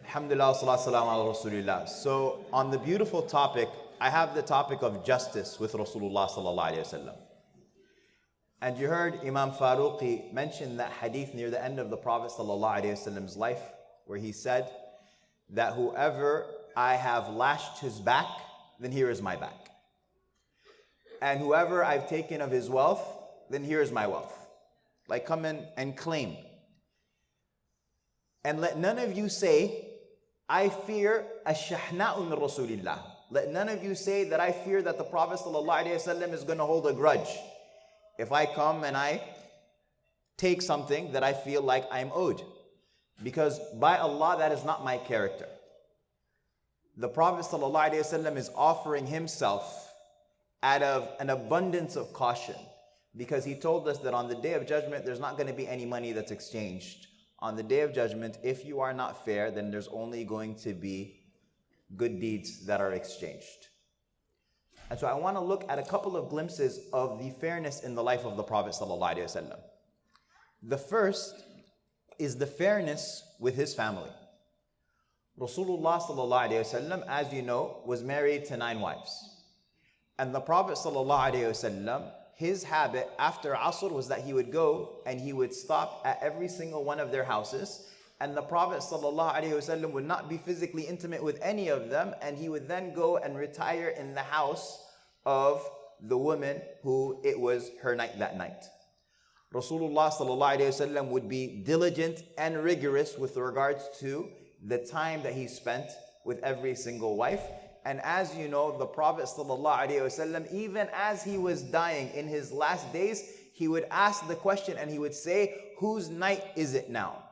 Alhamdulillah, salatu salam ala Rasulillah. So on the beautiful topic, I have the topic of justice with Rasulullah sallallahu alayhi wasallam. And you heard Imam Faruqi mention that hadith near the end of the Prophet sallallahu alayhi wasallam's life, where he said that whoever I have lashed his back, then here is my back. And whoever I've taken of his wealth, then here is my wealth. Like come in and claim. And let none of you say, I fear ash-shahna'u min Rasulillah. Let none of you say that I fear that the Prophet ﷺ is going to hold a grudge if I come and I take something that I feel like I'm owed. Because by Allah, that is not my character. The Prophet ﷺ is offering himself out of an abundance of caution, because he told us that on the Day of Judgment, there's not going to be any money that's exchanged. On the Day of Judgment, if you are not fair, then there's only going to be good deeds that are exchanged. And so I want to look at a couple of glimpses of the fairness in the life of the Prophet ﷺ. The first is the fairness with his family. Rasulullah ﷺ, as you know, was married to 9 wives. And the Prophet ﷺ, his habit after Asr was that he would go and he would stop at every single one of their houses, and the Prophet ﷺ would not be physically intimate with any of them, and he would then go and retire in the house of the woman who it was her night that night. Rasulullah ﷺ would be diligent and rigorous with regards to the time that he spent with every single wife. And as you know, the Prophet ﷺ, even as he was dying in his last days, he would ask the question and he would say, whose night is it now?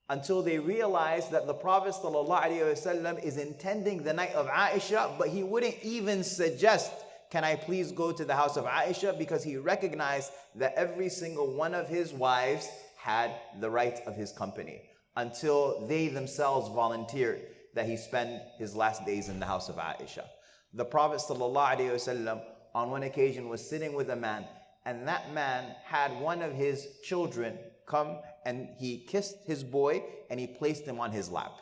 Until they realized that the Prophet ﷺ is intending the night of Aisha, but he wouldn't even suggest, can I please go to the house of Aisha? Because he recognized that every single one of his wives had the right of his company, until they themselves volunteered that he spend his last days in the house of Aisha. The Prophet ﷺ on one occasion was sitting with a man, and that man had one of his children come and he kissed his boy and he placed him on his lap.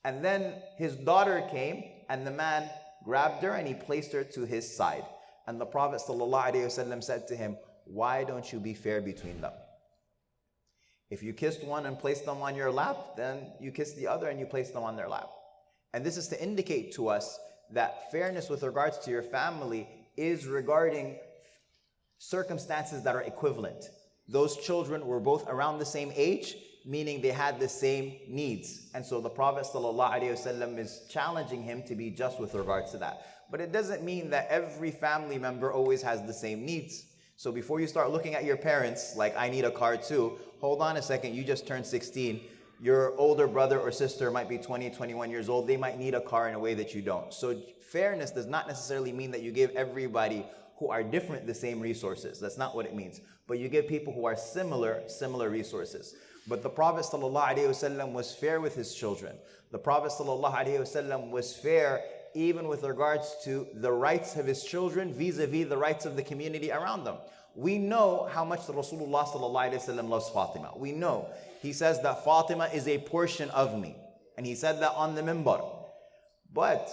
And then his daughter came and the man grabbed her and he placed her to his side. And the Prophet ﷺ said to him, why don't you be fair between them? If you kissed one and placed them on your lap, then you kiss the other and you place them on their lap. And this is to indicate to us that fairness with regards to your family is regarding circumstances that are equivalent. Those children were both around the same age, meaning they had the same needs. And so the Prophet ﷺ is challenging him to be just with regards to that. But it doesn't mean that every family member always has the same needs. So before you start looking at your parents, like I need a car too, hold on a second, you just turned 16. Your older brother or sister might be 20, 21 years old. They might need a car in a way that you don't. So fairness does not necessarily mean that you give everybody who are different the same resources. That's not what it means. But you give people who are similar resources. But the Prophet ﷺ was fair with his children. The Prophet ﷺ was fair even with regards to the rights of his children vis-a-vis the rights of the community around them. We know how much the Rasulullah ﷺ loves Fatima. We know. He says that Fatima is a portion of me. And he said that on the minbar. But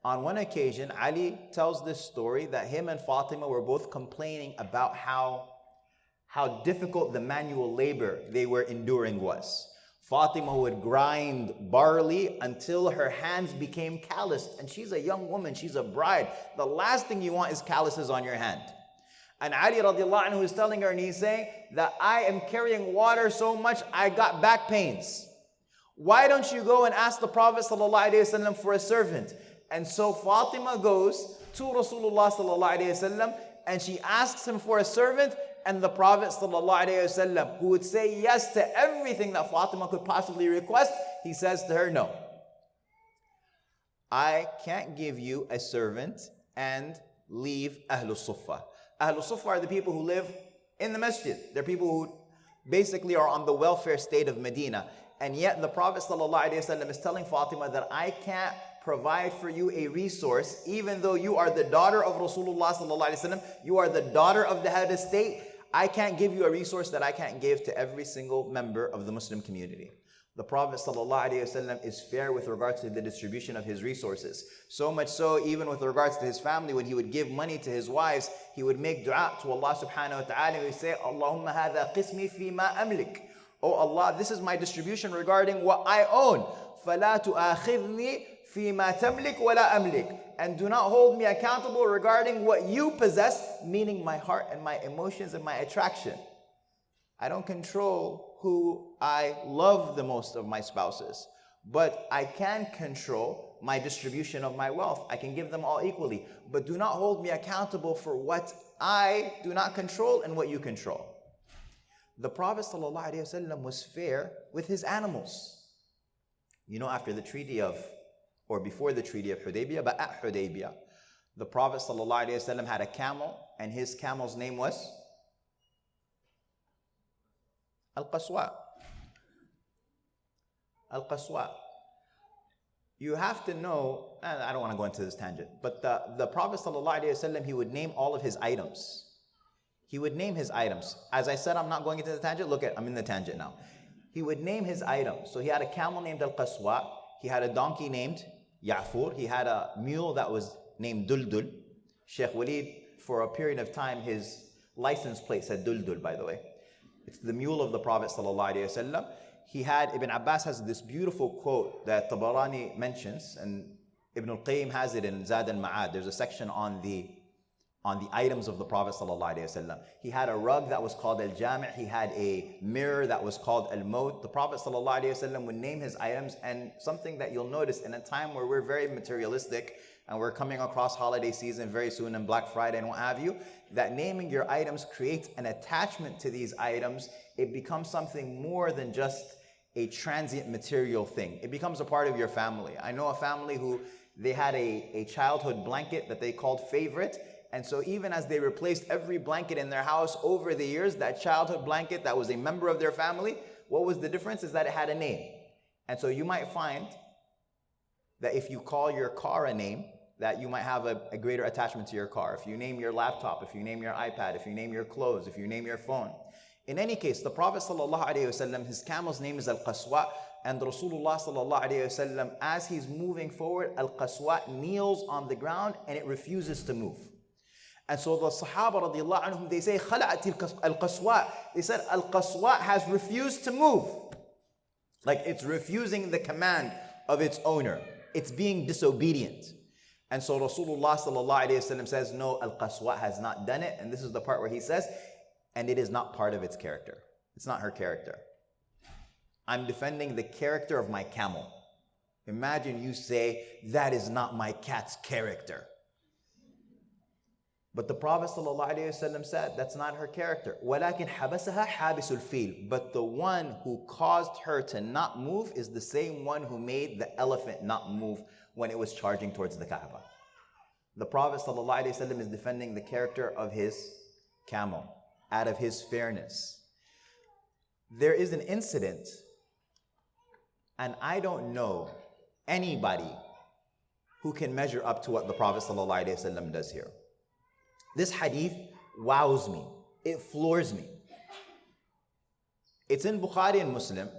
on one occasion, Ali tells this story that him and Fatima were both complaining about how difficult the manual labor they were enduring was. Fatima would grind barley until her hands became calloused. And she's a young woman, she's a bride. The last thing you want is calluses on your hand. And Ali radiallahu anhu is telling her, and he's saying that I am carrying water so much, I got back pains. Why don't you go and ask the Prophet ﷺ for a servant? And so Fatima goes to Rasulullah ﷺ and she asks him for a servant, and the Prophet ﷺ, who would say yes to everything that Fatima could possibly request, he says to her, no. I can't give you a servant and leave Ahlul Suffah. Ahlul Suffah are the people who live in the masjid. They're people who basically are on the welfare state of Medina. And yet the Prophet ﷺ is telling Fatima that I can't provide for you a resource, even though you are the daughter of Rasulullah ﷺ, you are the daughter of the head of state. I can't give you a resource that I can't give to every single member of the Muslim community. The Prophet ﷺ is fair with regards to the distribution of his resources. So much so, even with regards to his family, when he would give money to his wives, he would make dua to Allah subhanahu wa ta'ala. He would say, Allahumma hadha qismi fi ma amlik. Oh Allah, this is my distribution regarding what I own. فَلَا تُؤَاخِذْنِي فِي مَا تَمْلِكْ وَلَا أَمْلِكْ. And do not hold me accountable regarding what you possess, meaning my heart and my emotions and my attraction. I don't control who I love the most of my spouses, but I can control my distribution of my wealth. I can give them all equally, but do not hold me accountable for what I do not control and what you control. The Prophet ﷺ was fair with his animals. You know, after the treaty of, or before the treaty of Hudaybiyah, but at Hudaybiyah, the Prophet ﷺ had a camel, and his camel's name was Al-Qaswa. Al-Qaswa. You have to know, and I don't want to go into this tangent, but the Prophet ﷺ, he would name all of his items. He would name his items. As I said, I'm not going into the tangent. Look at, I'm in the tangent now. He would name his items. So he had a camel named Al-Qaswa. He had a donkey named Ya'fur. He had a mule that was named Duldul. Sheikh Walid, for a period of time, his license plate said Duldul, by the way. It's the mule of the Prophet ﷺ. He had, Ibn Abbas has this beautiful quote that Tabarani mentions, and Ibn al-Qayyim has it in Zad al-Ma'ad. There's a section on the items of the Prophet ﷺ. He had a rug that was called al-Jami'. He had a mirror that was called al-Maut. The Prophet ﷺ would name his items, and something that you'll notice in a time where we're very materialistic, and we're coming across holiday season very soon and Black Friday and what have you, that naming your items creates an attachment to these items. It becomes something more than just a transient material thing. It becomes a part of your family. I know a family who they had a childhood blanket that they called favorite. And so even as they replaced every blanket in their house over the years, that childhood blanket that was a member of their family, what was the difference is that it had a name. And so you might find that if you call your car a name, that you might have a greater attachment to your car. If you name your laptop, if you name your iPad, if you name your clothes, if you name your phone. In any case, the Prophet ﷺ, his camel's name is Al-Qaswa, and Rasulullah ﷺ, as he's moving forward, Al-Qaswa kneels on the ground and it refuses to move. And so the Sahaba radiallahu anhum, they say, Khala'at al-Qaswa. They said, Al-Qaswa has refused to move. Like it's refusing the command of its owner. It's being disobedient. And so Rasulullah sallallahu alayhi wa sallam says, no, Al-Qaswa has not done it. And this is the part where he says, and it is not part of its character. It's not her character. I'm defending the character of my camel. Imagine you say, that is not my cat's character. But the Prophet ﷺ said, that's not her character. وَلَكِنْ حَبَسَهَا حَابِسُ الْفِيلِ. But the one who caused her to not move is the same one who made the elephant not move when it was charging towards the Kaaba. The Prophet ﷺ is defending the character of his camel out of his fairness. There is an incident, and I don't know anybody who can measure up to what the Prophet ﷺ does here. This hadith wows me. It floors me. It's in Bukhari and Muslim.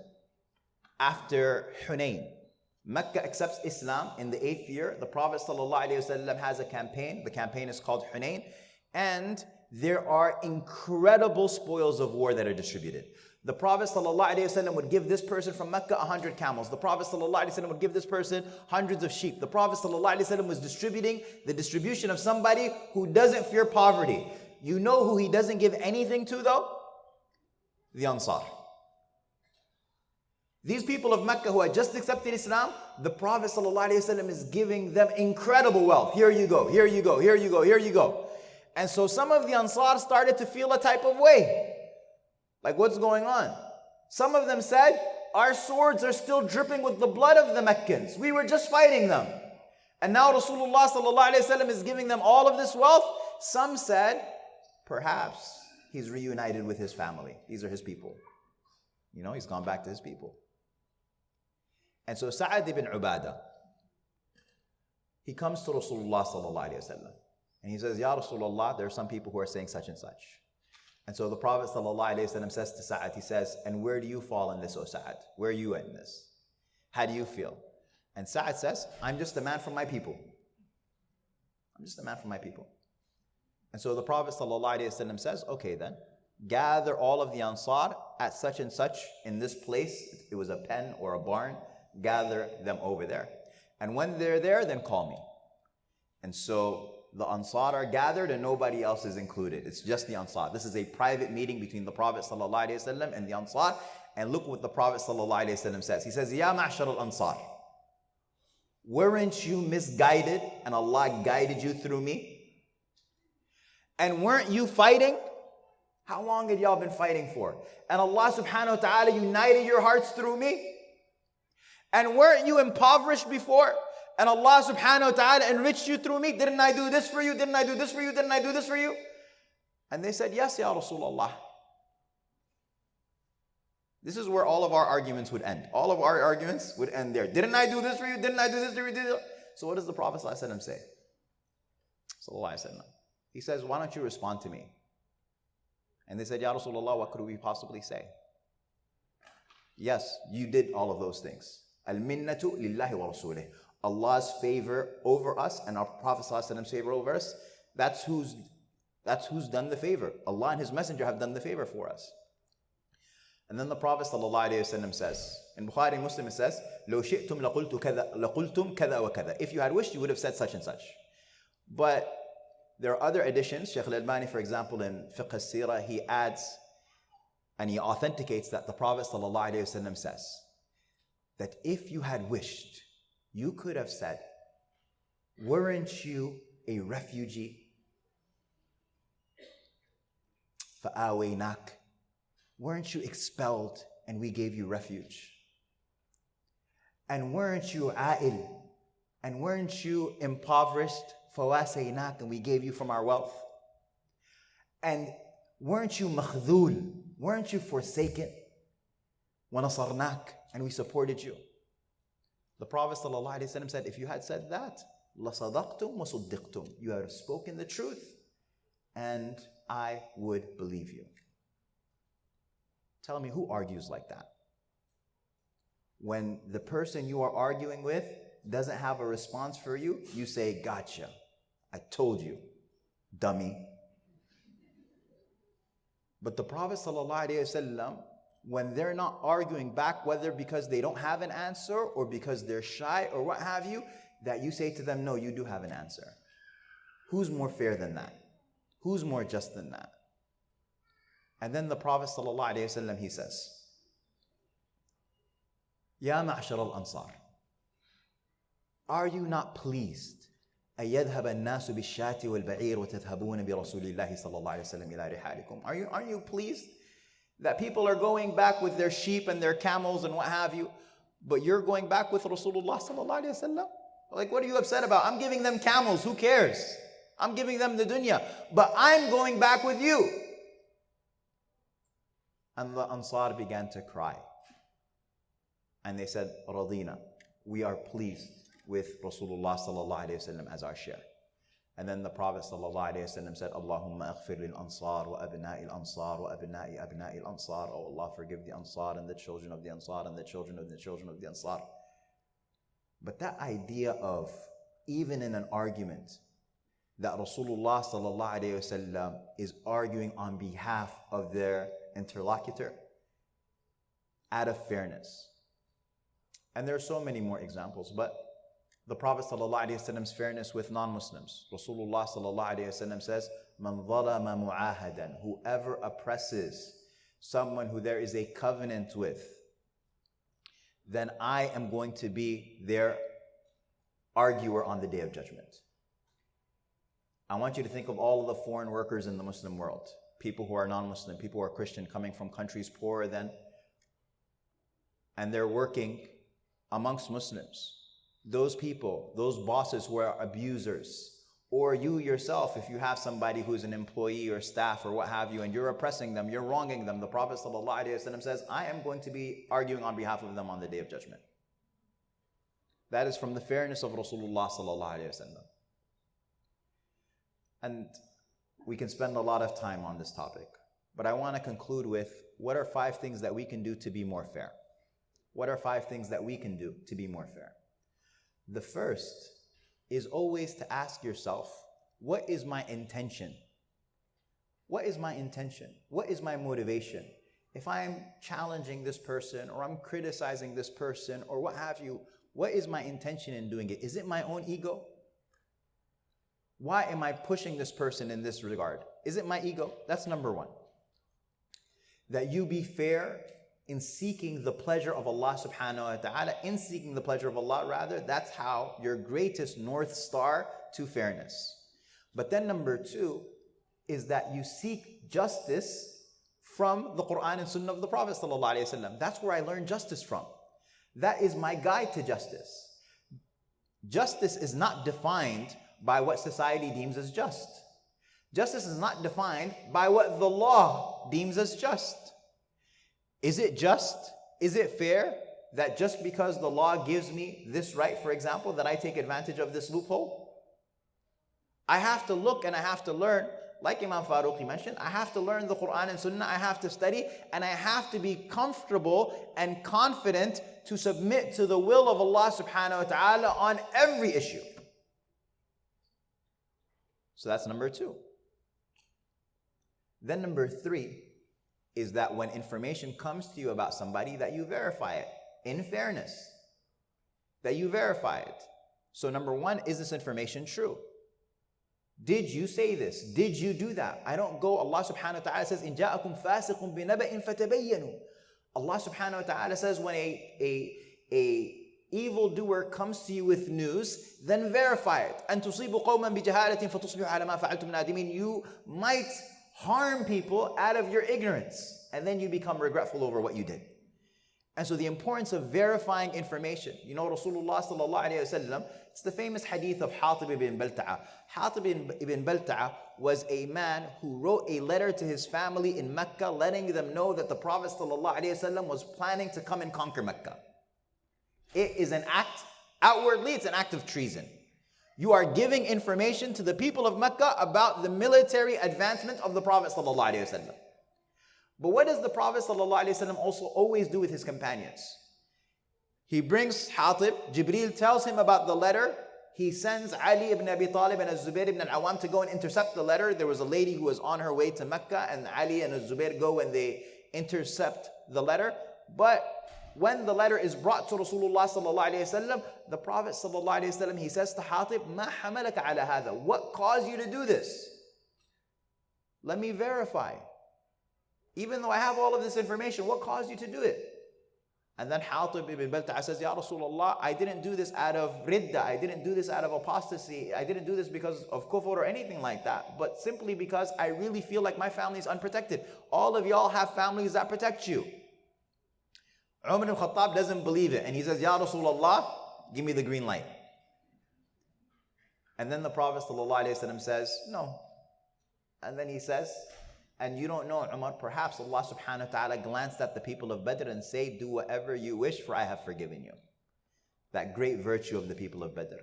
After Hunayn, Mecca accepts Islam in the 8th year. The Prophet ﷺ has a campaign. The campaign is called Hunayn. And there are incredible spoils of war that are distributed. The Prophet ﷺ would give this person from Mecca 100 camels. The Prophet ﷺ would give this person hundreds of sheep. The Prophet ﷺ was distributing the distribution of somebody who doesn't fear poverty. You know who he doesn't give anything to though? The Ansar. These people of Mecca who had just accepted Islam, the Prophet ﷺ is giving them incredible wealth. Here you go, here you go, here you go, here you go. And so some of the Ansar started to feel a type of way. Like, what's going on? Some of them said, our swords are still dripping with the blood of the Meccans. We were just fighting them. And now Rasulullah ﷺ is giving them all of this wealth. Some said, perhaps he's reunited with his family. These are his people. You know, he's gone back to his people. And so Sa'ad ibn Ubadah, he comes to Rasulullah ﷺ and he says, Ya Rasulullah, there are some people who are saying such and such. And so the Prophet ﷺ says to Sa'ad, he says, and where do you fall in this, O Sa'ad? Where are you in this? How do you feel? And Sa'ad says, I'm just a man from my people. I'm just a man from my people. And so the Prophet ﷺ says, okay then, gather all of the Ansar at such and such in this place. It was a pen or a barn. Gather them over there. And when they're there, then call me. And so the Ansar are gathered and nobody else is included. It's just the Ansar. This is a private meeting between the Prophet ﷺ and the Ansar. And look what the Prophet ﷺ says. He says, Ya ma'shar al-Ansar, weren't you misguided and Allah guided you through me? And weren't you fighting? How long had y'all been fighting for? And Allah subhanahu wa ta'ala united your hearts through me? And weren't you impoverished before? And Allah subhanahu wa ta'ala enriched you through me? Didn't I do this for you? Didn't I do this for you? Didn't I do this for you? And they said, yes, Ya Rasulullah. This is where all of our arguments would end. All of our arguments would end there. Didn't I do this for you? Didn't I do this for you? So what does the Prophet ﷺ say? He says, why don't you respond to me? And they said, Ya Rasulullah, what could we possibly say? Yes, you did all of those things. Al-minnatu lillahi wa rasulih. Allah's favor over us and our Prophet ﷺ's favor over us, that's who's done the favor. Allah and His Messenger have done the favor for us. And then the Prophet ﷺ says, in Bukhari and Muslim it says, لو شئتم لقلتم كذا وكذا. If you had wished, you would have said such and such. But there are other additions. Shaykh al-Albani, for example, in Fiqh al-Sirah, he adds and he authenticates that the Prophet ﷺ says that if you had wished, you could have said, weren't you a refugee? فَآوَيْنَاكَ. Weren't you expelled and we gave you refuge? And weren't you a'il? And weren't you impoverished? فَوَاسَيْنَاكَ. And we gave you from our wealth. And weren't you makhdhul? Weren't you forsaken? وَنَصَرْنَاكَ. And we supported you. The Prophet ﷺ said, if you had said that, لَصَدَقْتُمْ وَصُدِّقْتُمْ. You had spoken the truth and I would believe you. Tell me, who argues like that? When the person you are arguing with doesn't have a response for you, you say, gotcha. I told you, dummy. But the Prophet ﷺ, when they're not arguing back, whether because they don't have an answer or because they're shy or what have you, that you say to them, no, you do have an answer. Who's more fair than that? Who's more just than that? And then the Prophet ﷺ, he says, Ya ma'shar al-Ansar, are you not pleased أن يذهب الناس بالشاة والبعير وتذهبون برسول الله صلى الله عليه وسلم إلى رحالكم? Aren't you pleased that people are going back with their sheep and their camels and what have you, but you're going back with Rasulullah sallallahu alaihi wasallam? Like, what are you upset about? I'm giving them camels, who cares? I'm giving them the dunya, but I'm going back with you. And the Ansar began to cry. And they said, Radina, we are pleased with Rasulullah sallallahu alaihi wasallam as our share. And then the Prophet sallallahu alaihi wasallam said, Allahumma aghfir lil ansar wa abna'i al ansar wa abna'i abna'i al ansar. Oh Allah, forgive the Ansar and the children of the Ansar and the children of the children of the Ansar. But that idea of, even in an argument, that Rasulullah sallallahu alaihi wasallam is arguing on behalf of their interlocutor, out of fairness. And there are so many more examples, but the Prophet ﷺ's fairness with non-Muslims. Rasulullah ﷺ says, "Man ظَلَمَ مُعَاهَدًا." Whoever oppresses someone who there is a covenant with, then I am going to be their arguer on the Day of Judgment. I want you to think of all of the foreign workers in the Muslim world. People who are non-Muslim, people who are Christian, coming from countries poorer than, and they're working amongst Muslims. Those people, those bosses who are abusers, or you yourself, if you have somebody who's an employee or staff or what have you, and you're oppressing them, you're wronging them, the Prophet ﷺ says, I am going to be arguing on behalf of them on the Day of Judgment. That is from the fairness of Rasulullah ﷺ. And we can spend a lot of time on this topic. But I want to conclude with, what are 5 things that we can do to be more fair? What are 5 things that we can do to be more fair? The first is always to ask yourself, what is my intention? What is my intention? What is my motivation? If I'm challenging this person, or I'm criticizing this person, or what have you, what is my intention in doing it? Is it my own ego? Why am I pushing this person in this regard? Is it my ego? That's number 1. That you be fair in seeking the pleasure of Allah subhanahu wa ta'ala, in seeking the pleasure of Allah rather, that's how your greatest north star to fairness. But then number 2 is that you seek justice from the Quran and Sunnah of the Prophet sallallahu alaihi wasallam. That's where I learned justice from. That is my guide to justice. Justice is not defined by what society deems as just. Justice is not defined by what the law deems as just. Is it just? Is it fair that just because the law gives me this right, for example, that I take advantage of this loophole? I have to look and I have to learn, like Imam Faruqi mentioned, I have to learn the Quran and Sunnah, I have to study, and I have to be comfortable and confident to submit to the will of Allah subhanahu wa ta'ala on every issue. So that's number 2. Then number 3 is that when information comes to you about somebody, that you verify it in fairness. That you verify it. So number 1, is this information true? Did you say this? Did you do that? I don't go, Allah subhanahu wa ta'ala says, إِن جَاءَكُمْ فَاسِقٌ بِنَبَإٍ فَتَبَيَّنُوا. Allah subhanahu wa ta'ala says, when a evildoer comes to you with news, then verify it. أَن تُصِيبُوا قَوْمًا بِجَهَالَةٍ فَتُصْبِحُوا عَلَى مَا فَعَلْتُمْ نَادِمِينَ. You might harm people out of your ignorance, and then you become regretful over what you did. And so the importance of verifying information. You know, Rasulullah sallallahu alayhi wa sallam, it's the famous hadith of Hatib ibn Balta'a. Hatib ibn Balta'a was a man who wrote a letter to his family in Mecca, letting them know that the Prophet sallallahu alayhi wa sallam was planning to come and conquer Mecca. It is an act, outwardly it's an act of treason. You are giving information to the people of Mecca about the military advancement of the Prophet sallallahu alayhi wa sallam. But what does the Prophet ﷺ also always do with his companions? He brings Hatib, Jibreel tells him about the letter. He sends Ali ibn Abi Talib and Zubair ibn al-Awwam to go and intercept the letter. There was a lady who was on her way to Mecca, and Ali and Zubair go and they intercept the letter. But when the letter is brought to Rasulullah ﷺ, the Prophet ﷺ, he says to Hatib, مَا حَمَلَكَ عَلَى هَذَا? What caused you to do this? Let me verify. Even though I have all of this information, what caused you to do it? And then Hatib ibn Balta'a says, Ya Rasulullah, I didn't do this out of ridda, I didn't do this out of apostasy, I didn't do this because of kufr or anything like that, but simply because I really feel like my family is unprotected. All of y'all have families that protect you. Umar ibn Khattab doesn't believe it, and he says, Ya Rasulullah, give me the green light. And then the Prophet ﷺ says, no. And then he says, and you don't know, Umar, perhaps Allah subhanahu wa ta'ala glanced at the people of Badr and say, do whatever you wish, for I have forgiven you. That great virtue of the people of Badr.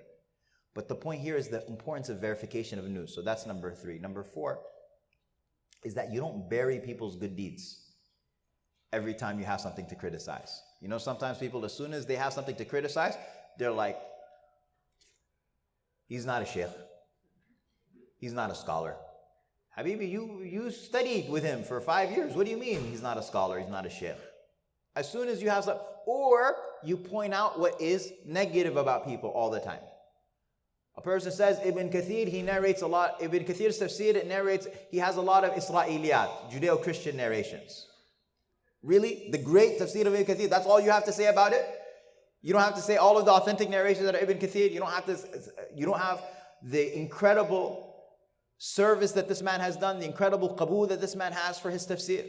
But the point here is the importance of verification of news. So that's number 3. Number 4 is that you don't bury people's good deeds every time you have something to criticize. You know, sometimes people, as soon as they have something to criticize, they're like, he's not a sheikh. He's not a scholar. Habibi, you studied with him for 5 years. What do you mean he's not a scholar, he's not a sheikh? As soon as you have some, or you point out what is negative about people all the time. A person says, Ibn Kathir, he narrates a lot. Ibn Kathir's tafsir, it narrates, he has a lot of Isra'iliyat, Judeo-Christian narrations. Really? The great tafsir of Ibn Kathir, that's all you have to say about it? You don't have to say all of the authentic narrations that are Ibn Kathir. You don't have the incredible service that this man has done, the incredible qabul that this man has for his tafsir.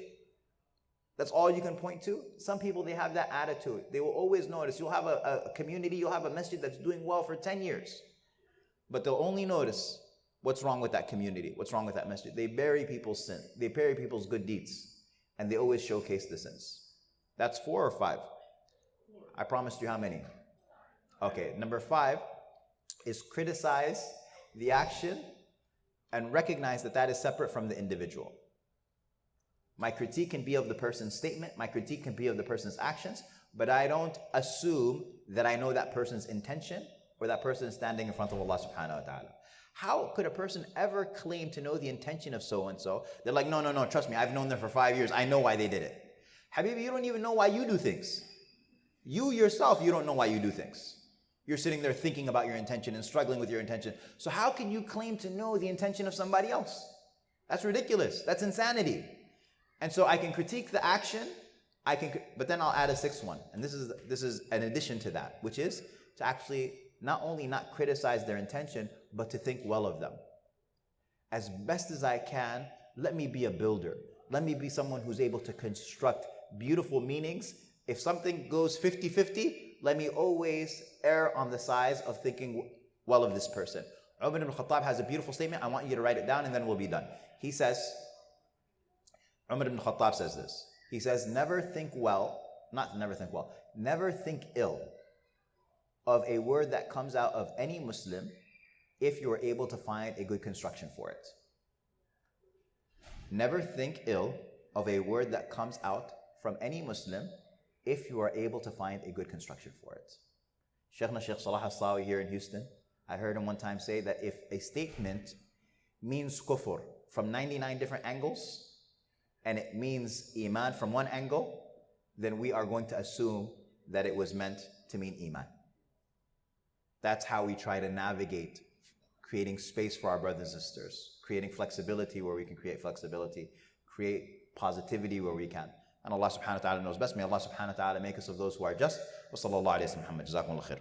That's all you can point to. Some people, they have that attitude. They will always notice. You'll have a community, you'll have a masjid that's doing well for 10 years. But they'll only notice what's wrong with that community, what's wrong with that masjid. They bury people's sin. They bury people's good deeds. And they always showcase the sins. That's 4 or 5? I promised you how many? Okay, number 5 is criticize the action and recognize that that is separate from the individual. My critique can be of the person's statement, my critique can be of the person's actions, but I don't assume that I know that person's intention or that person is standing in front of Allah subhanahu wa ta'ala. How could a person ever claim to know the intention of so-and-so? They're like, no, trust me, I've known them for 5 years, I know why they did it. Habibi, you don't even know why you do things. You yourself, you don't know why you do things. You're sitting there thinking about your intention and struggling with your intention. So how can you claim to know the intention of somebody else? That's ridiculous. That's insanity. And so I can critique the action, but then I'll add a sixth one. And this is an addition to that, which is to actually not only not criticize their intention, but to think well of them. As best as I can, let me be a builder. Let me be someone who's able to construct beautiful meanings. If something goes 50-50, let me always err on the side of thinking well of this person. Umar ibn Khattab has a beautiful statement. I want you to write it down and then we'll be done. He says, Umar ibn Khattab says this. He says, never think ill of a word that comes out of any Muslim if you are able to find a good construction for it. Never think ill of a word that comes out from any Muslim if you are able to find a good construction for it. Sheikh Salah al-Sawi here in Houston, I heard him one time say that if a statement means kufr from 99 different angles, and it means iman from one angle, then we are going to assume that it was meant to mean iman. That's how we try to navigate creating space for our brothers and sisters, creating flexibility where we can create flexibility, create positivity where we can. And Allah subhanahu wa ta'ala knows best. May Allah subhanahu wa ta'ala make us of those who are just. Wa sallallahu alayhi wa sallam. Jazakumullah khair.